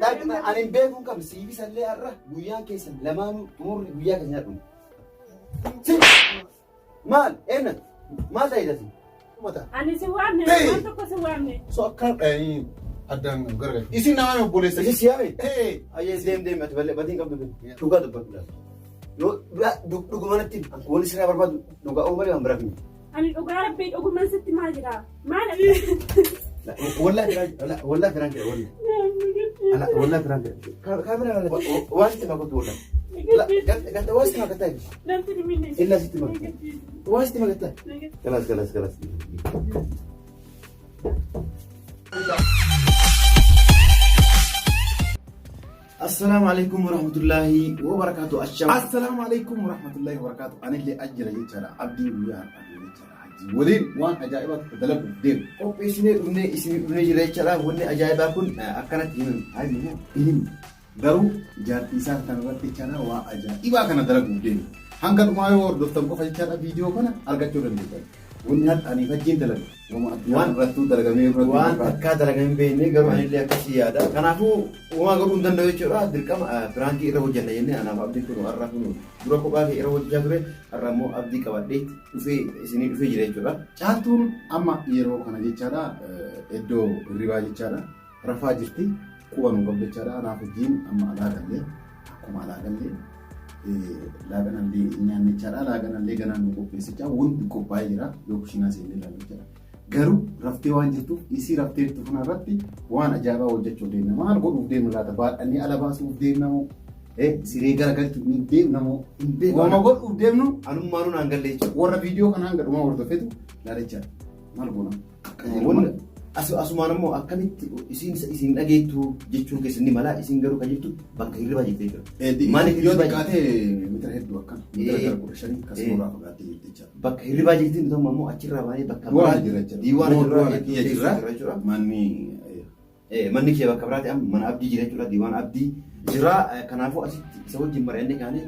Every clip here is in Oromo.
أنا بيكون كم سيبي سلة أرى ويا كيسن لما مور ويا كنياتهم مال إيه ما تايدتي متى أنا سوامني ما تبغى سوامني سكر أي أدم غيره إيش نامه بوليس إيش سيامي إيه أيه ديم أتبلى بدين كم دبل توكا دبل لو دو كمان تين بوليس راه برباد دوكا أول يوم برافين أنا أقول بيت أقول من ست ما جرا ما لا ولا فرانك لا ولا فرانك كاميرا واسط ما كنت ولا لا قلت واسط ما كنت لا تدري مني إلا ست ما واسط ما كنت خلاص السلام عليكم ورحمة الله وبركاته السلام عليكم ورحمة الله وبركاته أنا اللي أجر يجرا عبدي ويا ولين وان أجائبات تدلق دين أو بيسني ابن جري جرا وني أجائبا كن أكنت إلين درو جاتي سان تنبت جرا وا أجائبا كنا دلق دين هنگا ما يور دوستم کو فجر فيديو كنا أرجع تورن دي ونهات أني فجين دلق وان رتو دلق وان أكاد دلق بيني قرو أنا اللي أكسي هذا كان أفو وما قرو ندن دوي جرا دركم برانكي إرو جنة يني أنا أبدي كنو أرفنو برو باقي إرو جاكره أرمو أبدي كواديت في جري جرا جاتون أما يرو كنا جرا إدو رواج جرا رفع جرتي كوانو قبل جرا أنا فجين أما على دلي أكو على دلي lagan alli nyaanni jara lagan alli ganan qopheessicha wanti qophaa'ee jira yookiin asii ilaalu jira garuu raftee waan jirtuuf isii raftee jirtu kanarratti waan ajaa'ibaa hojjechuu deemna maal godhuuf deemnu laata baadhanii ala baasuuf deemnamoo siree garagalchu ni deemnamoo wama godhuuf deemnu anummaanuu naan gallee jechuudha warra viidiyoo kanaan gadhumaa hordofetu laalicha maal goona asumaan immoo akkamitti isin dhageettu jechuun keessatti mala isin garuu kan jirtu bakka hirriba jettee jira. Maaliif yoo xiqqaate mitira hedduu akkana mitira gara kudha shanii akkasumas fagaattee jirti jecha. Bakka hirriba jettee bitama immoo achirraa baay'ee bakka diiwaan jira manni kee bakka biraatti mana abdii jira jechuudha diiwaan abdii jira kanaafuu asitti isa wajjin mari'annee kaanee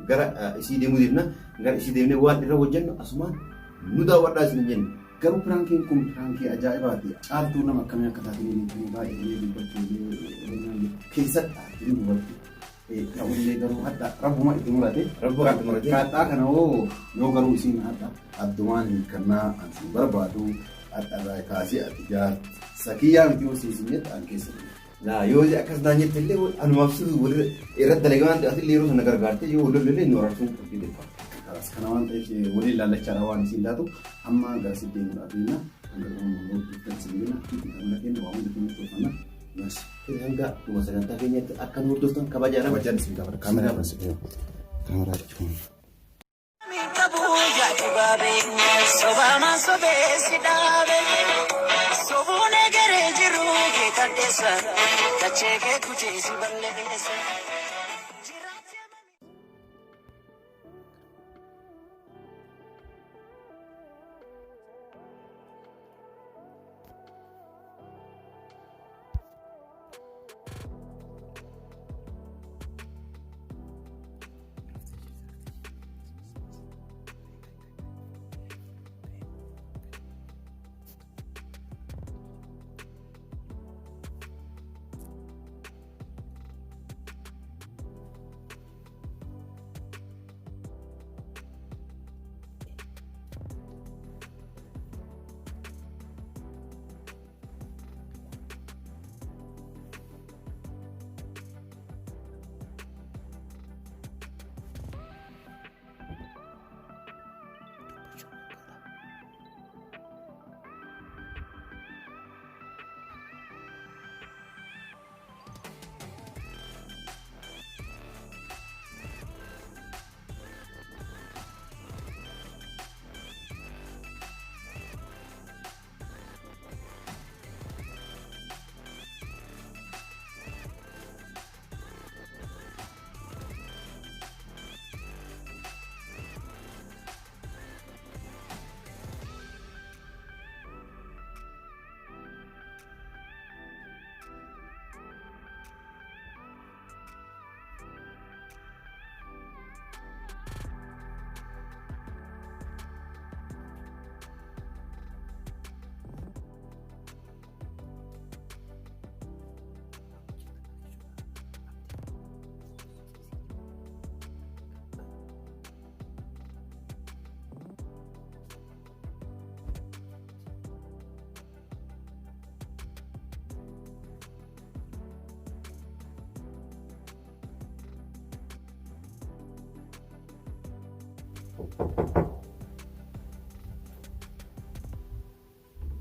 gara isii deemuu deemna gara isii deemnee waan irra hojjennu asumaan nu daawwadhaa isin jenna. Garuu piraankiin kun pirankii ajaa'ibaati. Caaltuu nama akkamii akka taatee baay'ee dubbachuu keessatti dubbatti. Ta'ullee garuu hadda rabbuma itti mul'ate. Kaadhaa kana hoo yoo garuu isiin hadda addumaan kannaa ansi barbaadu hadharraa kaasee ati jaartu sakiyyaa miti yoo siisinnetti an keessa. Yoo akkas naan jette illee anumaaf irratti dalagaan ati yeroo sana gargaarte yoo lollee nu ararsuun qophii beekamu. Kana waan ta'eef waliin laalachaa waan isin taatu amma gara siddeen dhaabinna hanga dhuma sagantaa keenyatti akka nu hordoftan kabajaadhaan kabajaan isin gaafa kaameraa barsiifne kaameraa jechuun.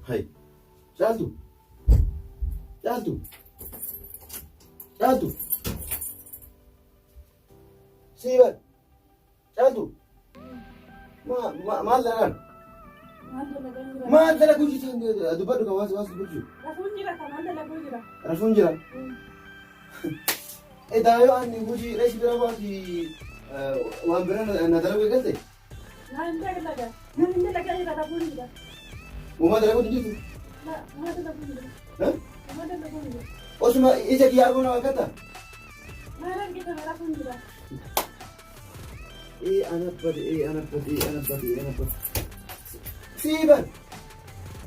Hai. Caaltu. Caaltu. Caaltu. Siiban. Caaltu. Maal dalagaan? Maal dalaguu jirtan dubbadhu kan waas bulchu. Rafuun jira kan maal dalaguu jira. Rafuun jira. Daayoo ani hojii reeshi bira baati waan bira na dalaguu eegalte. Naan dalaga. Naan dalaga jira rafuun jira. Uumaa dalaguu jirtu. Naan dalaguu jira. Naan dalaguu jira. Osuma ija kiyyaa arguu na waaqata. Naan argita rafuun jira. Anabbate. Siiban.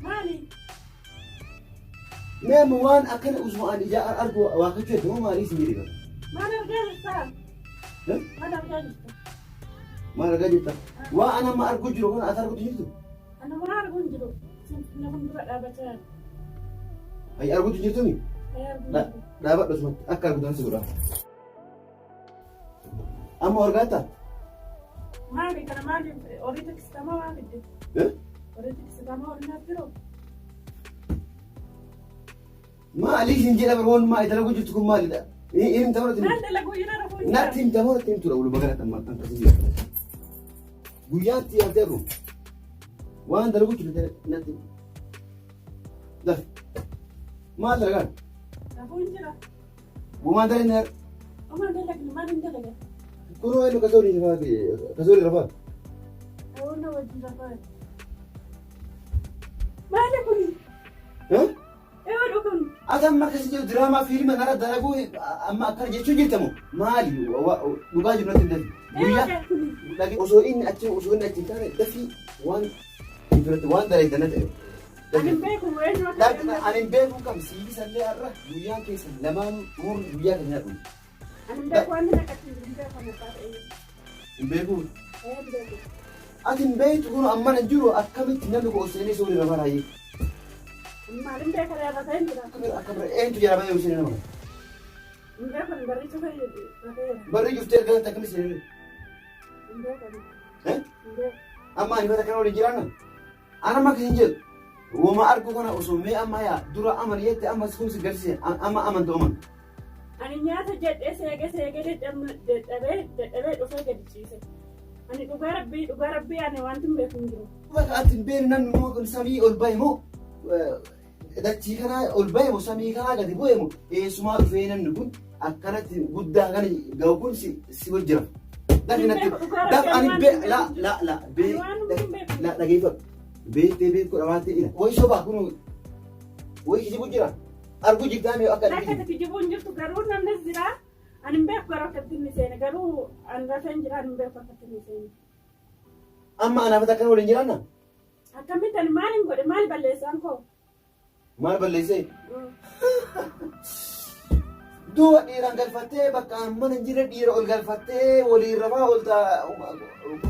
Maali? Meemu waan akkana usuma ani ija argu waaqachuu hedduu maalii si jedhama? Maal argaa jirta? Maal argaa jirta? Maal argaa jirta? Waa ana amma arguu jiru kana ati arguutu jirtu? Ana mana arguun jiru. Nama dura dhaabachaa. Ayi arguutu jirtumi? Dhaabadhu osuma akka arguutan si godha. Amma argaata? Maali kana maali horii tiksitamaa waan fidde? Horii tiksitamaa horii naaf jiruu? Maaliif hin jedha baroon maa dalaguu jirtu kun maalidha? Hin ta'u Naan dalaguu jira rafuun jira. natti hin ta'u natti hin tura ulu bagana tamma akkasii jira. Guyyaatti yaadde argu waan dalaguu jirtu natti. Daf maal dalagaan? Rafuun jira. Bumaan dalagni Omaa dalagni maal hin dalaga? kunoo inni kasoori rafaa. Oona wajjin rafaa. Maali kuni? Eewwadhu kun. Ati amma akkasii jiru diraamaa fiilma nara dalaguu amma akkana jechuu jirtamu maali dhugaa jiru natti hin dafi. Guyyaa dhagi osoo inni achi hin taane dafii waan infiratti waan dalagda na ta'e. Ani hin beeku eenyu akka Ani hin beeku kam siigisallee har'a guyyaan keessan lamaan umurri guyyaa kan nyaadhu. ani hin beeku waan hin akkasiin hin beeku kan abbaa ta'e. Hin beeku. Hin beeku. Ati hin beektu kun amma hin jiru akkamitti namni kun oseenee soolii rafaa raayee. Maal hin beekan irra ta'een jira. Akka bira eenyu jala baay'ee oseenee nama. Hin beekan barreessuu fayyadu. Barri juftee ergaa akkamitti seenee. Hin beekan. Hin beeku. Amma ani fata kana waliin jiraanna. Ana amma akkasiin jedhu. Wama argu kana osoo mee amma yaa dura amariyette amma kun si garsiise amma amanta uuman. Ani nyaata jedhee seegee dadhabee dhufee gadi ciise. Ani dhugaa rabbii ani wanti hin beeku hin jiru. Bakka ati hin beekne namni immoo kun samii ol bahe moo dachii kanaa ol bahe moo samii kanaa gadi bu'e moo eessumaa dhufee namni kun akkanatti guddaa kana gahu kun si hojjira. Dafi natti daf ani dhageeffadhu. Beektee beekudha waan ta'eedha. Wayi sobaa kun wayi kijibu jira. Arguu jigdaame akka Akka kijibuun jirtu garuu namnis jira. Ani hin beeku garuu akkatti inni seene garuu ani rafeen jira ani hin beeku akkatti inni seene. amma anaaf akka waliin jiraanna. Akkamitti ani maal hin godhe maal balleessaan koo? Maal balleessee? Du'a dhiiraan galfattee bakka mana hin jirre dhiira ol galfattee waliin rafaa oolta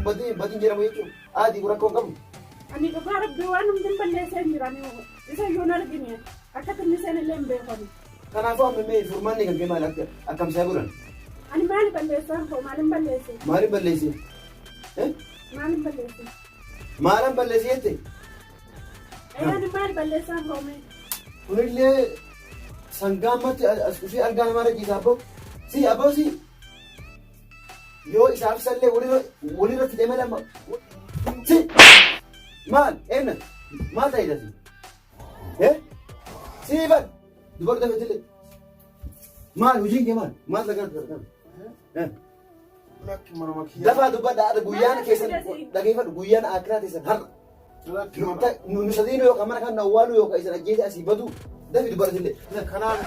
batiin jedhamu jechuudha. Aatii rakkoo hin qabu. Ani dhugaa rabbii waan hundin balleessee hin jiran isa iyyuu hin argine akkatti inni seene illee hin beekani. Kanaafuu amma mee furmaanni kan kee maal akkamsaa godhan? Ani maali balleessaan koo maalin balleesse? Maalin balleessee? Maalin balleesse? Maalan balleessee jette? Ani maali balleessaan koo mee? Kunillee sangaamatti as dhufee argaa namaa rajiisa abboo. Si abboo si yoo isaaf sallee walirra fidee malama. Si maal eenna maal ta'edha si? Siifan dubartii dafetillee maal hojiin kee maal lagaa dafaa dubbadha guyyaan keessan dhageeffadhu guyyaan akiraa keessan har'a. Nu sadiinuu yookaan mana kan awwaaluu yookaan isin ajjeese asii badu dafi dubbadhatillee. Kanaan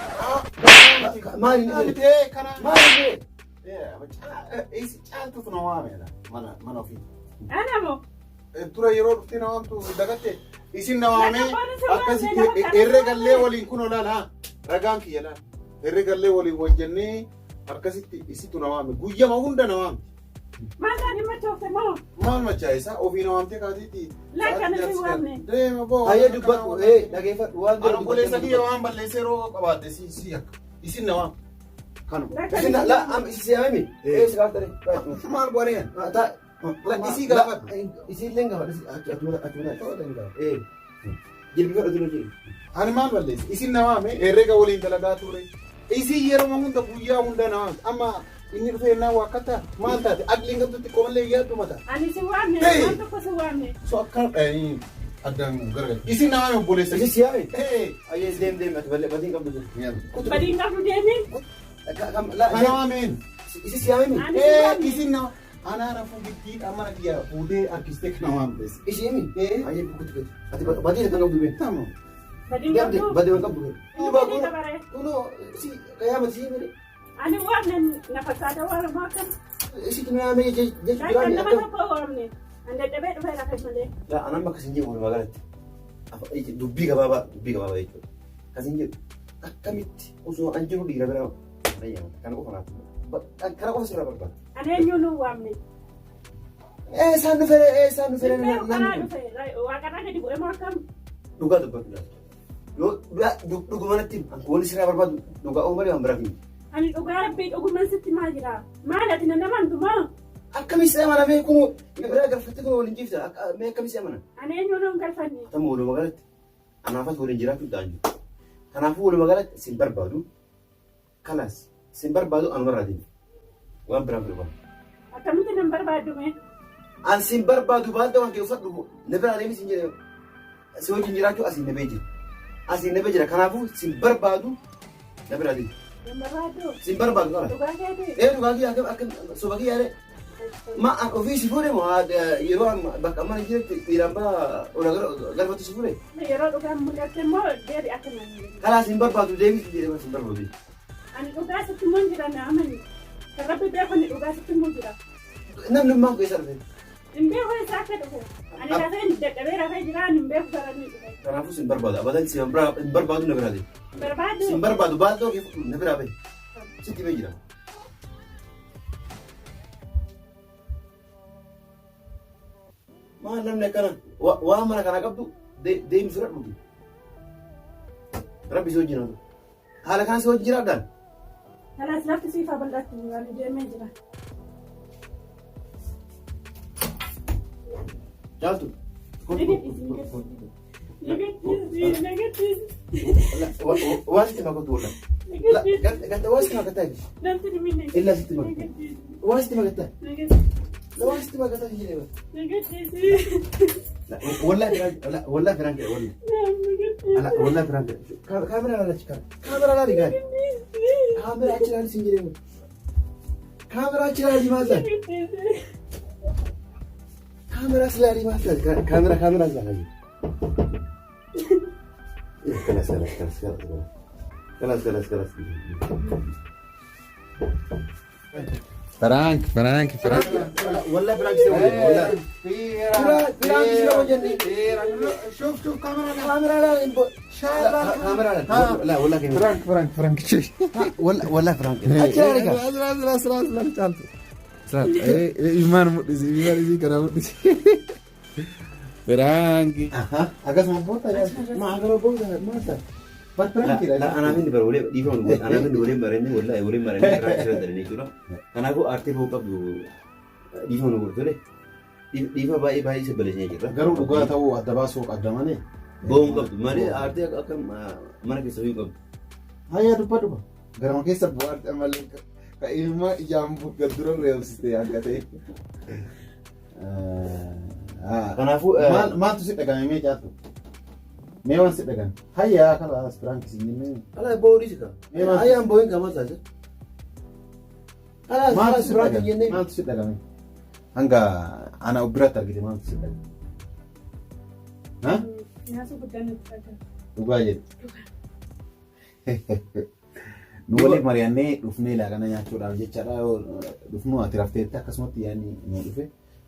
Maali caaltuutu na waameedha mana ofii. Ana moo? Tura yeroo dhuftee na waamtu dagatte isin na waamee akkasitti herreegallee waliin kun olaanaa ragaan kiyya laala herreegallee waliin hojjennee akkasitti isitu na waame guyyama hunda na waamte. Maal taani machoofte moo? Maal machaa'isa ofii na waamtee kaasitti. Lakka natti waamne. Deema boo. Hayyee dubbadhu dhageeffadhu waan Ana buleessa kiyya waan balleessee yeroo qabaadde si akka isin na waam. Kanuma. isin la am isi siyaami si kaaftare Maal godheen? Isii gaafadhu. Isiillee gaafadhu. Atuma. Jilbi fudhatu nuti. Ani maal balleessa? Isin na waame herrega waliin dalagaa ture. Isin yeroo hunda guyyaa hunda na waamte. Amma inni dhufee naa waa akka ta'a. Maal taate? Agliin qabdutti qomallee yaaddu mata. Ani si waamne waan tokko si waamne. So akka addaan gargar. Isin na waame obboleessa. Isin si yaame? Ayyee deem ati badii qabdu ture. Badii qabdu deemi? Ana waameen. Isin si yaame? Isin na ana rafuu bitti amana kiyya fuudhee arkisteek na waamtes. Ishimi? Ayyee bukutu. Ati badii kan qabdu bee? Tamam. Badii qabdu? Badii kan qabdu. Badii qabare. Kuno si kayama si mere. Ani waamne na fakkaata waan maakan. Isi tuna yaame jechuudha. Kan nama tokko waamne. Ande dhabee dhufee lafa malee. Yaa anan bakka sin jedhu walumaa galatti. Dubbii gabaabaa jechuudha. Kasin jedhu akkamitti osoo an jiru dhiira bira kana qofa naaf. Kana qofa sirraa barbaada. Ani eenyuun nu waamne. Isaan dhufee Kanaa dhufee waaqarraa gadi bu'ee moo akkam? dhugaa dubbatu laata. Yoo dhugumanatti wanti sirraa barbaadu dhugaa uumalee waan biraa fi. Ani dhugaa rabbii dhuguman sitti maal jira? Maal ati nama amantumaa? Akkamitti amana mee kun biraa galfattee kun waliin jiifta mee akkamitti amana? Ani eenyuun hin galfanne. Tamma walumaa galatti anaafas waliin jiraachuu ta'an jiru. Kanaafuu walumaa galatti sin barbaadu kalaas sin barbaadu anumarraa deemu waan biraa barbaadu. Akkamitti nan barbaaddu mee? An sin barbaadu baadda waan kee uffadhu na biraa deemi sin jedhee si wajjin jiraachuu asiin nabee jira. Asiin nabee jira kanaafuu sin barbaadu na biraa deemu. Nan barbaaddu? Sin barbaadu kala. Dhugaa keeti? Dhugaa kee akka soba kee yaadee. Ma ofii si fuudhe moo yeroo bakka mana jiretti dhiiraan baa galfatu si fuudhe? Yeroo dhugaan mul'atte immoo deebi akka nan Kalaas hin barbaadu deebii si jedhee sin barbaadu. Ani dhugaa sitti immoo hin jira na amani. Kan rabbi beeku ni dhugaa sitti immoo jira. Namni maa keessa dhufe? Hin beeku isaa akka dhufe. Ani rafee hin dadhabee rafee jira ani hin beeku gara ni dhufe. Kanaafuu sin barbaadu abadan sin barbaadu na biraa deemu. Barbaaddu? Sin barbaadu baaldoo kee fudhu na biraa bahe. Sitti bee jira. Maal namni akkana waan mana kana qabdu deemi fira dhugi. Rabbi si wajjin haatu. Haala kana si wajjin jiraadhaan. Kanaas lafti siifaa bal'aatti waan deemee jira. Jaaltu. Waan sitti makatu wala. Ganta waan sitti makataa jiru. Namti dhimminne. Illaa sitti makataa. Waan sitti makataa. Waan sitti makataa hin jedhee. Wallah firaan kee wallah. Wallah firaan kee. Kaameraa laala achi kaameraa laali gaari. Kaameraa achi laali sin jedhee. Kaameraa achi laali maal ta'a? Kaameraa si laali maal ta'a? Kaameraa si laali. Kalas. Frank. Wallah firaan kee wallah. Firaan kee wajjin. شوف كاميرا لا كاميرا لا والله فرانك شوف والله فرانك اسرع ايمان مدزي كنا مدزي فرانك اجاز ما اغربوتا ما صار لا انا من برولي ديفون انا من ولي مرني والله ولي مرني كرا درني كده انا كو ارتي هو قبل ديفون ورتله ديفا باي سبلشني كده غرو دغا تو ادباسو قدمني بوم قبل مالي ارتي اكم من كيسوي قبل هيا دبا غرو كيسب وارت مالك كايما جامبو قدرو ريوسيتي انكتي كنافو ما تسيت دغامي مي جاتو ميوان سيت دغام هيا خلاص فرانك سيني انا بوري سكا هيا ام بوين كما تاج خلاص فرانك يني ما تسيت دغامي hanga ana ubrat argite maal tidda ha Nyaata guddaan itti dhaga'a. dhugaa jedhu nu waliif mari'annee dhufnee laaqana nyaachuudhaaf jechaadha dhufnu ati rafteetti akkasumatti yaani nu dhufe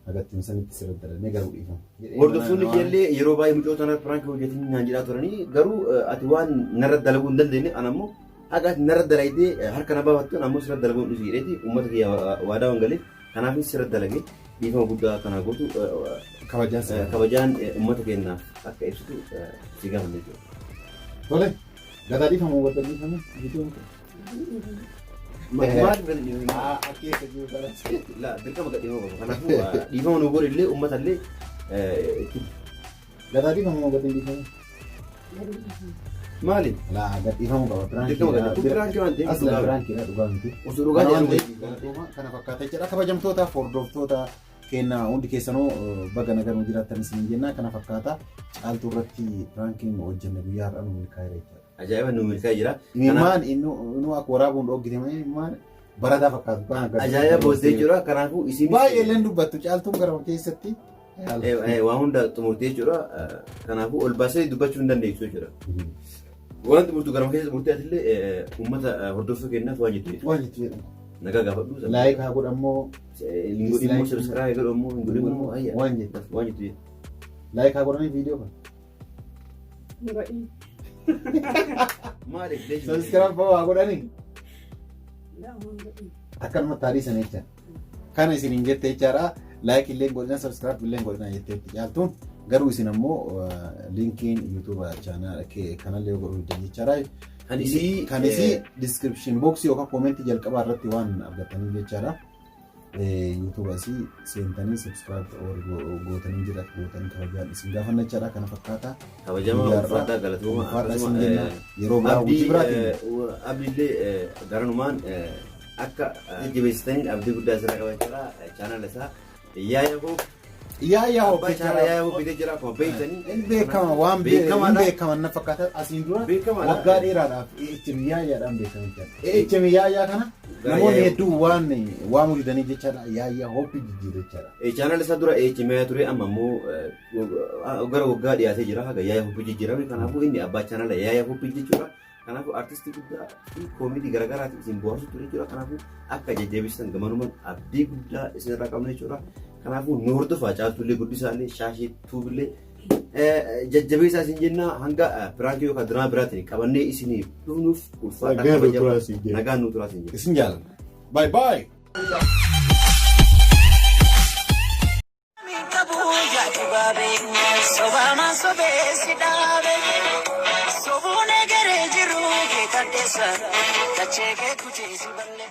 agattiin sanitti sirriitti dalannee garuu dhiifama. Hordoftoonni keellee yeroo baay'ee mucoota irratti firaanki hojjetin naan jedhaa turanii garuu ati waan narra dalaguu hin dandeenye ana immoo akka ati narra dalaydee harka na baafattu ana immoo sirra dalaguu hin dhiisu jedheeti uummata kiyya waadaa waan galeef kanaaf sirra dalagee dhiifama guddaa kanaa gootu kabajaan uummata keenyaaf akka ibsitu si gaafanne jechuudha. Tole gataa dhiifama wanta dhiifame Maal gadi dhiifama? Akkeessa jiru kanas. La dirqama gadi dhiifama. Kanaafuu dhiifama nu godhe illee uummata illee Gataa dhiifamu moo gatiin dhiifamu? maali? Laa gad dhiifamu qaba. Dirqama gadi biraankii waan ta'eef Asla biraankii dhugaa miti. osoo dhugaa jedhamu Kana fakkaata jechuudha. Kabajamtootaaf hordoftoota kennaa hundi keessanuu baga nagaan jiraatan isin jenna. Kana fakkaata caaltuu irratti biraankiin hojjenne guyyaa har'a nu milkaa'eera jechuudha. ajaa'iba nu milkaa'ee jira. Imimmaan inni akka waraabuun dhoggite malee imimmaan barataa fakkaatu. Ajaa'iba booddee jechuudha. Kanaafuu isin baay'ee illee dubbattu caaltuun gara keessatti. waan hunda xumurtee jechuudha. Kanaafuu ol baasee dubbachuu hin dandeessu jechuudha. Waan xumurtu gara keessa murtee atillee uummata hordofuu kennaaf waan jettu jechuudha. Waan jettu jedhama. Nagaa gaafadhu. Laayik haa godhammoo. Lingoo dhimmoo subscribe godhammoo hin godhammoo ayya. Waan jettu. Waan jettu jechuudha. Laayik haa godhanii viidiyoo kana. Godhi. Maali? Subscribe haa godhanii. Lamaan godhi. Akkanuma taarisan jecha. Kana isin hin jette jechaadha. Laayik illee godhina subscribe illee godhina jetteetti caaltuun garuu isin ammoo linkiin YouTube channel kanallee godhuu jechaadha. Kan isii description box yookaan comment jalqabaa irratti waan argatanii jechaadha. YouTube asii seentanii subscribe gootanii jira gootanii kabajaan isin gaafanna jechaadha. Kana fakkaata. Kabajamaa uffata galatooma yeroo biraa hojii biraatiin abdiillee garanumaan akka jabeessitanii abdii guddaa asirraa qabachuudha. Channel isaa Yaaya bitee jira akkuma beektanii. Inni beekama waan beekama na fakkaata asiin dura waggaa dheeraadhaaf yaayaadhaan beekama jechaadha. Yaayaa kana namoonni hedduun waan waamuu didanii jechaadha. Yaayaa hoppi jijjiirra jechaadha. Channel isaa dura ture amma immoo gara waggaa dhiyaatee jira. Haga yaayaa hoppi jijjiirame. Kanaafuu inni abbaa channel yaayaa hoppi jechuudha. Kanaafuu artistii guddaa fi koomedii garaagaraatiin isin bohaarsu ture jechuudha. Kanaafuu akka jajjabeessitan gamanumaan abdii guddaa isinirraa qabna jechuudha. Kanaafuu nu hordofaa caaltuullee guddisaallee shaashii tuubillee jajjabeessaa isin jenna hanga piraankii yookaan diraa biraatiin qabannee isiniif dhufnuuf ulfaadha kabajamaa nagaan nu turaa isin jenna. Isin jaalladha. Bye bye. Sobune gere jiru ke tadde sara kache ke kuche si balle